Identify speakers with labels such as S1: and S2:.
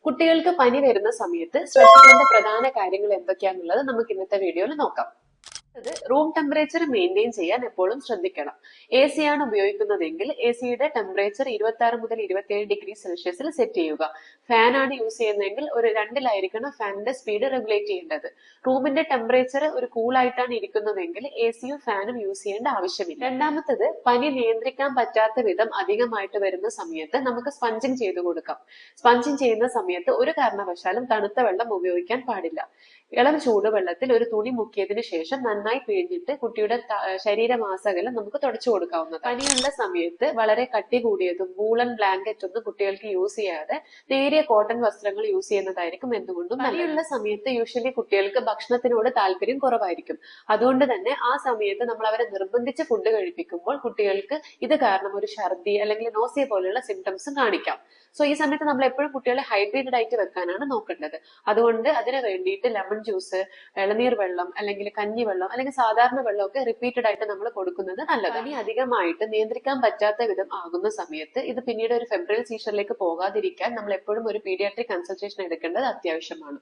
S1: കുട്ടികൾക്ക് പനി വരുന്ന സമയത്ത് ശ്രദ്ധിക്കേണ്ട പ്രധാന കാര്യങ്ങൾ എന്തൊക്കെയാണെന്നുള്ളത് നമുക്ക് ഇന്നത്തെ വീഡിയോയിൽ നോക്കാം. റൂം ടെമ്പറേച്ചർ മെയിൻറ്റെയിൻ ചെയ്യാൻ എപ്പോഴും ശ്രദ്ധിക്കണം. എ സി ആണ് ഉപയോഗിക്കുന്നതെങ്കിൽ എ സിയുടെ ടെമ്പറേച്ചർ 26 മുതൽ 27 ഡിഗ്രി സെൽഷ്യസിൽ സെറ്റ് ചെയ്യുക. ഫാൻ ആണ് യൂസ് ചെയ്യുന്നതെങ്കിൽ ഒരു 2-ലായിരിക്കണം ഫാനിന്റെ സ്പീഡ് റെഗുലേറ്റ് ചെയ്യേണ്ടത്. റൂമിന്റെ ടെമ്പറേച്ചർ ഒരു കൂളായിട്ടാണ് ഇരിക്കുന്നതെങ്കിൽ എ സിയും ഫാനും യൂസ് ചെയ്യേണ്ട ആവശ്യമില്ല. രണ്ടാമത്തത്, പനി നിയന്ത്രിക്കാൻ പറ്റാത്ത വിധം അധികമായിട്ട് വരുന്ന സമയത്ത് നമുക്ക് സ്പഞ്ചിങ് ചെയ്തു കൊടുക്കാം. സ്പഞ്ചിങ് ചെയ്യുന്ന സമയത്ത് ഒരു കാരണവശാലും തണുത്ത വെള്ളം ഉപയോഗിക്കാൻ പാടില്ല. ഇളം ചൂടുവെള്ളത്തിൽ ഒരു തുണി മുക്കിയതിനു ശേഷം നന്നായി പിഴിഞ്ഞിട്ട് കുട്ടിയുടെ ശരീരമാസകലം നമുക്ക് തുടച്ചു കൊടുക്കാവുന്നതാണ്. പനിയുള്ള സമയത്ത് വളരെ കട്ടി കൂടിയതും വൂളൻ ബ്ലാങ്കറ്റ് ഒന്നും കുട്ടികൾക്ക് യൂസ് ചെയ്യാതെ നേരിയ കോട്ടൺ വസ്ത്രങ്ങൾ യൂസ് ചെയ്യുന്നതായിരിക്കും എന്തുകൊണ്ടും. പനിയുള്ള സമയത്ത് യൂഷ്വലി കുട്ടികൾക്ക് ഭക്ഷണത്തിനോട് താല്പര്യം കുറവായിരിക്കും. അതുകൊണ്ട് തന്നെ ആ സമയത്ത് നമ്മൾ അവരെ നിർബന്ധിച്ച് ഫുഡ് കഴിപ്പിക്കുമ്പോൾ കുട്ടികൾക്ക് ഇത് കാരണം ഒരു ഛർദി അല്ലെങ്കിൽ നോസിയ പോലെയുള്ള സിംറ്റംസും കാണിക്കാം. സോ ഈ സമയത്ത് നമ്മൾ എപ്പോഴും കുട്ടികളെ ഹൈഡ്രേറ്റഡ് ആയിട്ട് വെക്കാനാണ് നോക്കേണ്ടത്. അതുകൊണ്ട് അതിന് വേണ്ടിയിട്ട് ലെമൺ ജ്യൂസ്, ഇളനീർ വെള്ളം അല്ലെങ്കിൽ കഞ്ഞിവെള്ളം അല്ലെങ്കിൽ സാധാരണ വെള്ളമൊക്കെ റിപ്പീറ്റഡ് ആയിട്ട് നമ്മൾ കൊടുക്കുന്നത് നല്ലതാണ്. പനി അധികമായിട്ട് നിയന്ത്രിക്കാൻ പറ്റാത്ത വിധം ആകുന്ന സമയത്ത് ഇത് പിന്നീട് ഒരു ഫെബ്രൈൽ സീഷറിലേക്ക് പോകാതിരിക്കാൻ നമ്മൾ എപ്പോഴും ഒരു പീഡിയാട്രിക് കൺസൾട്ടേഷൻ എടുക്കേണ്ടത് അത്യാവശ്യമാണ്.